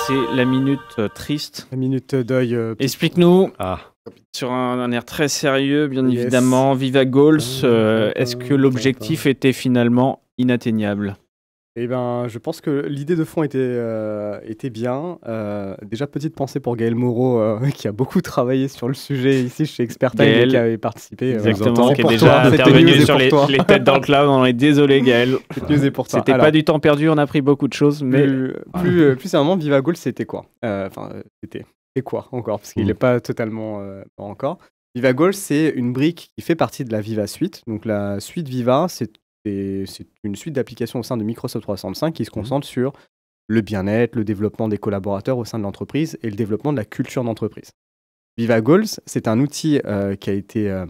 c'est la minute triste. La minute deuil. Explique-nous, sur un air très sérieux, bien évidemment, Viva Goals, est-ce que l'objectif était finalement inatteignable ? Eh ben, je pense que l'idée de fond était bien. Déjà, petite pensée pour Gaël Moreau, qui a beaucoup travaillé sur le sujet ici chez Expert Time et qui avait participé. Exactement, qui est déjà intervenu sur les têtes dans le cloud. On est désolé, Gaël. Cette news est pour toi. C'était pas du temps perdu, on a appris beaucoup de choses. Mais plus sérieusement, Viva Goals, c'était quoi c'était quoi encore? Parce qu'il n'est pas totalement pas encore. Viva Goals, c'est une brique qui fait partie de la Viva Suite. Donc, la suite Viva, c'est une suite d'applications au sein de Microsoft 365 qui se concentre sur le bien-être, le développement des collaborateurs au sein de l'entreprise et le développement de la culture d'entreprise. Viva Goals, c'est un outil qui a été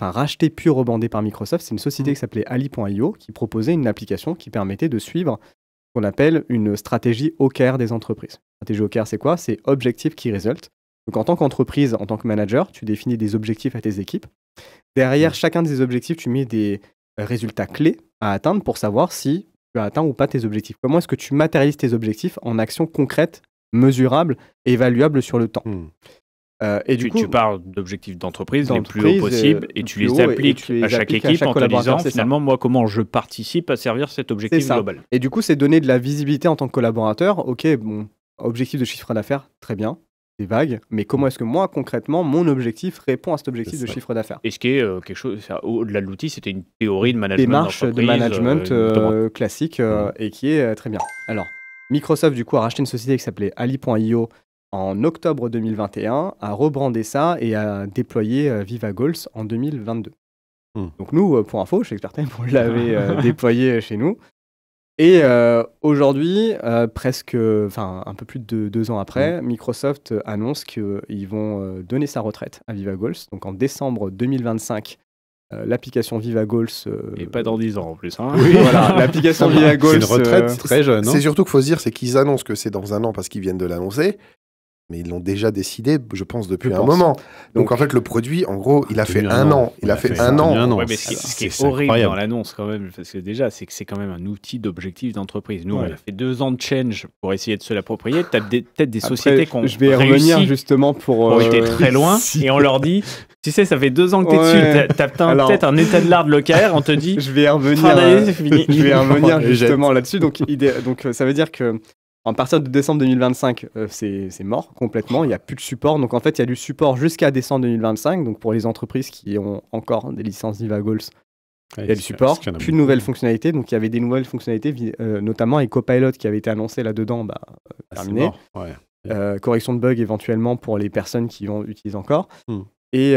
racheté puis rebrandé par Microsoft. C'est une société qui s'appelait Ali.io qui proposait une application qui permettait de suivre ce qu'on appelle une stratégie OKR des entreprises. Stratégie OKR, c'est quoi? C'est Objective Key Result. Donc en tant qu'entreprise, en tant que manager, tu définis des objectifs à tes équipes. Derrière chacun de ces objectifs, tu mets des résultats clés à atteindre pour savoir si tu as atteint ou pas tes objectifs. Comment est-ce que tu matérialises tes objectifs en actions concrètes, mesurables et évaluables sur le temps? Et du coup, tu parles d'objectifs d'entreprise les plus hauts possibles et tu les appliques à chaque équipe en te disant finalement, moi, comment je participe à servir cet objectif global. Et du coup, c'est donner de la visibilité en tant que collaborateur. Ok, bon, objectif de chiffre d'affaires, très bien. C'est vague, mais comment est-ce que moi, concrètement, mon objectif répond à cet objectif de chiffre d'affaires? Et ce qui est quelque chose, au-delà de l'outil, c'était une théorie de management démarche de management classique et qui est très bien. Alors, Microsoft, du coup, a racheté une société qui s'appelait Ali.io en octobre 2021, a rebrandé ça et a déployé Viva Goals en 2022. Donc nous, pour info, chez Expert Time, on l'avait déployé chez nous. Et aujourd'hui, un peu plus de 2 ans après, Microsoft annonce qu'ils vont donner sa retraite à Viva Goals. Donc en décembre 2025, l'application Viva Goals... Et pas dans 10 ans en plus. Hein. Oui, voilà, l'application Viva Goals... C'est une retraite très jeune. C'est surtout qu'il faut se dire, c'est qu'ils annoncent que c'est dans 1 an parce qu'ils viennent de l'annoncer. Mais ils l'ont déjà décidé, je pense, depuis un moment. Donc en fait, le produit, en gros, il a fait 1 an. Il a fait 1 an. Ouais, mais ce qui est horrible dans l'annonce, quand même, parce que déjà, c'est que c'est quand même un outil d'objectif d'entreprise. Nous, on a fait 2 ans de change pour essayer de se l'approprier. Tu as peut-être des sociétés qui ont réussi. Je vais revenir justement pour été très loin. Et on leur dit, tu sais, ça fait 2 ans que tu es dessus. Tu as peut-être un état de l'art de l'OKR. On te dit, je vais revenir. C'est fini. Je vais revenir justement là-dessus. Donc, ça veut dire que à partir de décembre 2025, c'est mort complètement, il n'y a plus de support. Donc en fait, il y a du support jusqu'à décembre 2025. Donc pour les entreprises qui ont encore des licences Viva Goals, il y a du support, plus de nouvelles fonctionnalités. Donc il y avait des nouvelles fonctionnalités, notamment avec Copilot qui avait été annoncé là-dedans, terminé. Correction de bugs éventuellement pour les personnes qui utilisent encore. Et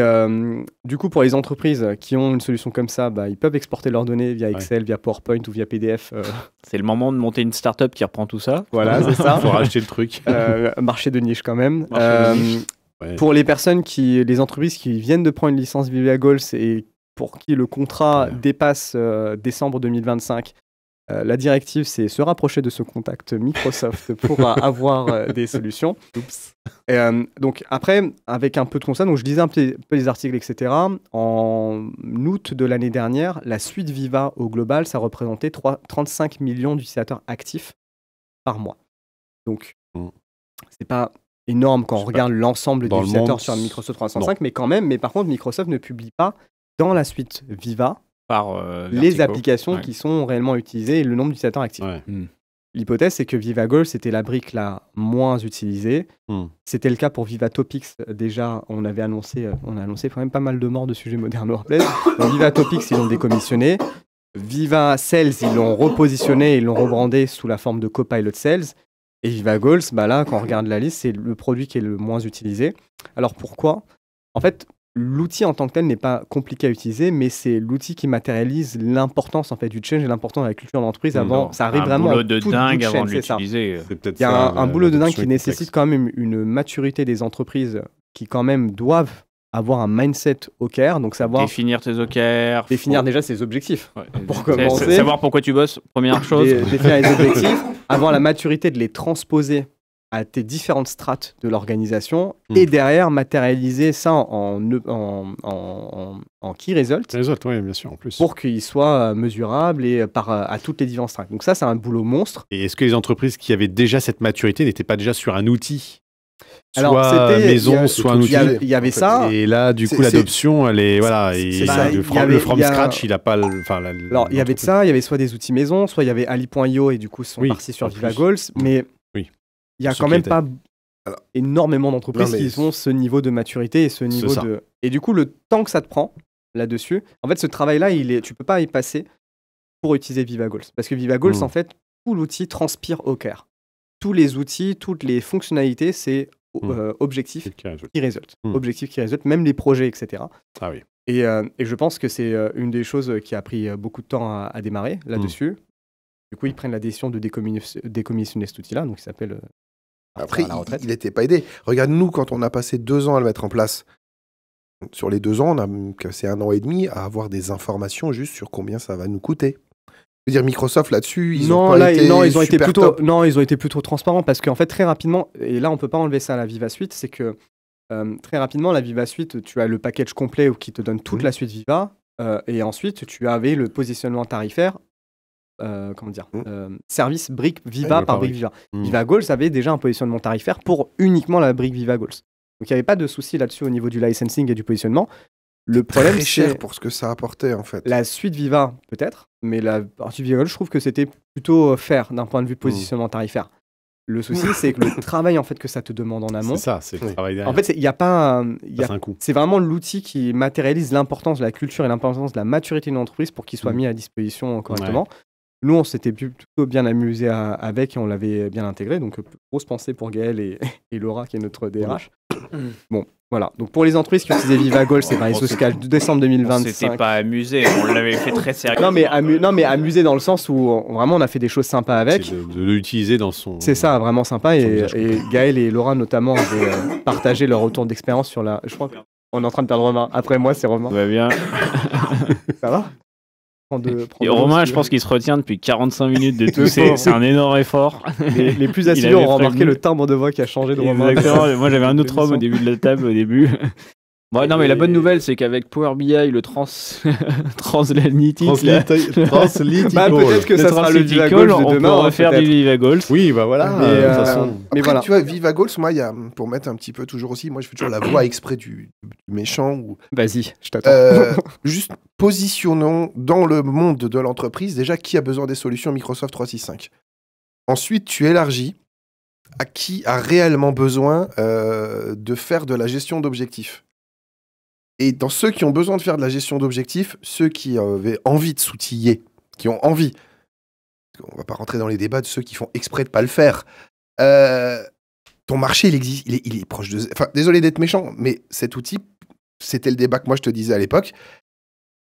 du coup, pour les entreprises qui ont une solution comme ça, ils peuvent exporter leurs données via Excel, via PowerPoint ou via PDF. C'est le moment de monter une startup qui reprend tout ça. Voilà, c'est ça. Il faut racheter le truc. Marché de niche quand même. Pour les les entreprises qui viennent de prendre une licence Viva Goals et pour qui le contrat dépasse décembre 2025, la directive, c'est se rapprocher de ce contact Microsoft pour avoir des solutions. Donc après, avec un peu de constat, donc je lisais un peu les articles, etc. En août de l'année dernière, la suite Viva au global, ça représentait 35 millions d'utilisateurs actifs par mois. Donc, c'est pas énorme quand on regarde l'ensemble des utilisateurs sur Microsoft 365, mais quand même, mais par contre, Microsoft ne publie pas dans la suite Viva les applications qui sont réellement utilisées et le nombre d'utilisateurs actifs. L'hypothèse, c'est que Viva Goals, c'était la brique la moins utilisée. C'était le cas pour Viva Topics. Déjà, on a annoncé quand même pas mal de morts de sujets modernes WordPress. Donc, Viva Topics, ils l'ont décommissionné. Viva Sales, ils l'ont repositionné, ils l'ont rebrandé sous la forme de Copilot Sales. Et Viva Goals, là, quand on regarde la liste, c'est le produit qui est le moins utilisé. Alors pourquoi? En fait, l'outil en tant que tel n'est pas compliqué à utiliser, mais c'est l'outil qui matérialise l'importance en fait, du change et l'importance de la culture d'entreprise avant. Ça arrive vraiment en de dingue avant de l'utiliser. Il y a un boulot de dingue qui nécessite quand même une maturité des entreprises qui quand même doivent avoir un mindset OKR, donc savoir définir tes OKR, définir déjà ses objectifs pour commencer, savoir pourquoi tu bosses, première chose, définir les objectifs, avoir la maturité de les transposer à tes différentes strates de l'organisation et derrière matérialiser ça en key result. Oui, bien sûr, en plus. Pour qu'il soit mesurable et à toutes les différentes strates. Donc ça, c'est un boulot monstre. Et est-ce que les entreprises qui avaient déjà cette maturité n'étaient pas déjà sur un outil? Alors, soit maison, soit un outil. Il y avait ça. Et là, du coup, l'adoption, elle est... Voilà, le from scratch, il n'a pas... Alors, il y avait de ça, il y avait soit des outils maison, soit il y avait Ali.io et du coup, ils sont partis sur VivaGoals. Mais il y a quand même pas énormément d'entreprises qui ont ce niveau de maturité et ce niveau de... Et du coup, le temps que ça te prend là-dessus, en fait, ce travail-là, tu peux pas y passer pour utiliser VivaGoals. Parce que VivaGoals, en fait, tout l'outil transpire OKR. Tous les outils, toutes les fonctionnalités, c'est objectif qui résulte. Objectif qui résulte, même les projets, etc. Ah oui. Et je pense que c'est une des choses qui a pris beaucoup de temps à démarrer là-dessus. Du coup, ils prennent la décision de décommissionner cet outil-là, donc il s'appelle... Après, il n'était pas aidé. Regarde, nous, quand on a passé 2 ans à le mettre en place, sur les 2 ans, on a cassé 1 an et demi à avoir des informations juste sur combien ça va nous coûter. Je veux dire, Microsoft, là-dessus, ils ont été plutôt transparents parce qu'en fait, très rapidement, et là, on ne peut pas enlever ça à la Viva Suite, c'est que très rapidement, la Viva Suite, tu as le package complet qui te donne toute la suite Viva, et ensuite, tu avais le positionnement tarifaire service brique Viva par brique Viva. VivaGoals avait déjà un positionnement tarifaire pour uniquement la brique VivaGoals. Donc il n'y avait pas de souci là-dessus au niveau du licensing et du positionnement. Le problème, c'est cher pour ce que ça apportait en fait. La suite Viva peut-être, mais la partie VivaGoals, je trouve que c'était plutôt fair d'un point de vue positionnement tarifaire. Le souci, c'est que le travail en fait que ça te demande en amont. C'est ça, c'est le travail derrière. En fait, il n'y a pas c'est vraiment l'outil qui matérialise l'importance de la culture et l'importance de la maturité d'une entreprise pour qu'il soit mis à disposition correctement. Nous, on s'était plutôt bien amusé avec et on l'avait bien intégré. Donc, grosse pensée pour Gaël et Laura, qui est notre DRH. Bon, voilà. Donc, pour les entreprises qui utilisaient VivaGoals, c'est pareil, jusqu'à décembre 2025. On s'était pas amusé, on l'avait fait très sérieux. Non, mais amusé dans le sens où vraiment on a fait des choses sympas avec. C'est de l'utiliser dans son... C'est ça, vraiment sympa. Et Gaël et Laura, notamment, avaient partagé leur retour d'expérience sur la... Je crois qu'on est en train de perdre Romain. Après moi, c'est Romain. Ça va bien. Ça va? Et Romain, je pense qu'il se retient depuis 45 minutes de tout. C'est un énorme effort. Les plus assidus ont remarqué le timbre de voix qui a changé de Romain. Exactement. Moi, j'avais un autre homme au début de la table, au début. Bon, non, mais la bonne nouvelle, c'est qu'avec Power BI, le translytic, peut-être que ça sera le VivaGoals de demain. On va faire du VivaGoals. Oui, bah voilà. Mais voilà. Tu vois, VivaGoals, moi, pour mettre un petit peu toujours aussi, moi, je fais toujours la voix exprès du méchant. Vas-y, je t'attends. Juste positionnons dans le monde de l'entreprise, déjà, qui a besoin des solutions Microsoft 365. Ensuite, tu élargis à qui a réellement besoin de faire de la gestion d'objectifs. Et dans ceux qui ont besoin de faire de la gestion d'objectifs, ceux qui avaient envie de s'outiller, qui ont envie, on ne va pas rentrer dans les débats de ceux qui font exprès de ne pas le faire, ton marché, il existe, il est proche de... Enfin, désolé d'être méchant, mais cet outil, c'était le débat que moi je te disais à l'époque,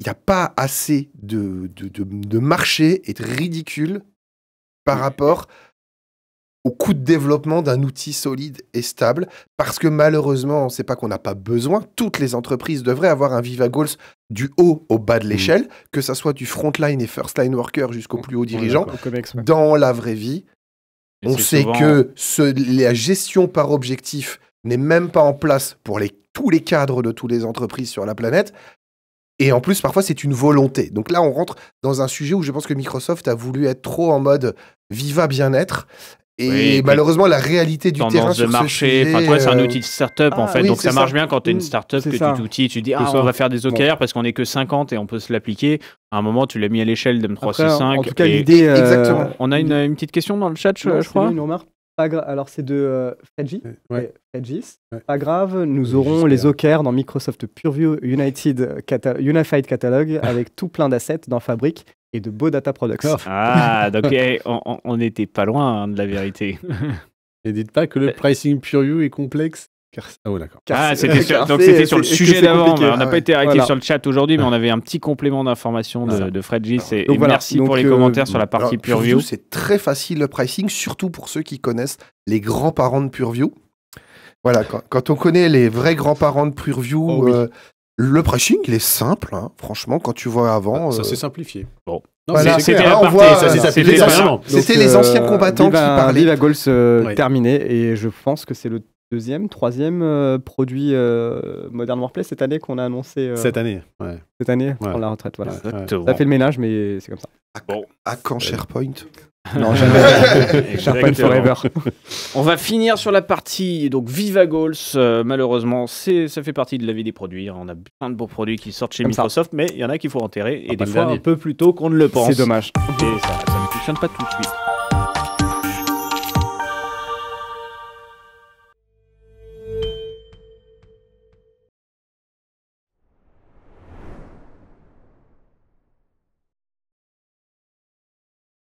il n'y a pas assez de marché et de ridicule par rapport au coût de développement d'un outil solide et stable, parce que malheureusement, c'est pas qu'on n'a pas besoin, toutes les entreprises devraient avoir un VivaGoals du haut au bas de l'échelle, que ça soit du frontline et first-line worker jusqu'au plus haut dirigeant. Dans la vraie vie, on sait que la gestion par objectif n'est même pas en place pour tous les cadres de toutes les entreprises sur la planète. Et en plus, parfois, c'est une volonté. Donc là, on rentre dans un sujet où je pense que Microsoft a voulu être trop en mode Viva bien-être. Et malheureusement, la réalité du terrain sur marché, ce sujet... Toi, c'est un outil de start-up, en fait. Donc, ça marche bien quand tu es une start-up, que tu t'outilles, tu dis, on va faire des OKR parce qu'on n'est que 50 et on peut se l'appliquer. À un moment, tu l'as mis à l'échelle d'M365. En tout cas, l'idée... Exactement. On a une petite question dans le chat, je crois. Une remarque. Alors, c'est de Fredgis. Pas grave, nous aurons les OKR dans Microsoft Purview Unified Catalog avec tout plein d'assets dans Fabric et de beaux data products. Ah, donc on n'était pas loin de la vérité. Et dites pas que le pricing Purview est complexe. D'accord. C'était sur le sujet d'avant. On n'a pas été réactif sur le chat aujourd'hui, mais on avait un petit complément d'information de Fredgis. Et merci pour les commentaires sur la partie Purview. C'est très facile le pricing, surtout pour ceux qui connaissent les grands-parents de Purview. Voilà, quand on connaît les vrais grands-parents de Purview, le pricing, il est simple. Hein. Franchement, quand tu vois avant... Ça s'est simplifié. Bon. Voilà. C'était les anciens combattants qui parlaient. Viva Goals terminé, et je pense que c'est le troisième produit Modern Warplay cette année qu'on a annoncé. Cette année, Cette année, pour la retraite, voilà. Ça fait le ménage, mais c'est comme ça. À quand SharePoint? Non, jamais. SharePoint Forever. On va finir sur la partie donc Viva Goals. Malheureusement, ça fait partie de la vie des produits. On a plein de beaux produits qui sortent chez Microsoft, mais il y en a qu'il faut enterrer, et des fois un peu plus tôt qu'on ne le pense. C'est dommage. Et ça ne fonctionne pas tout de suite.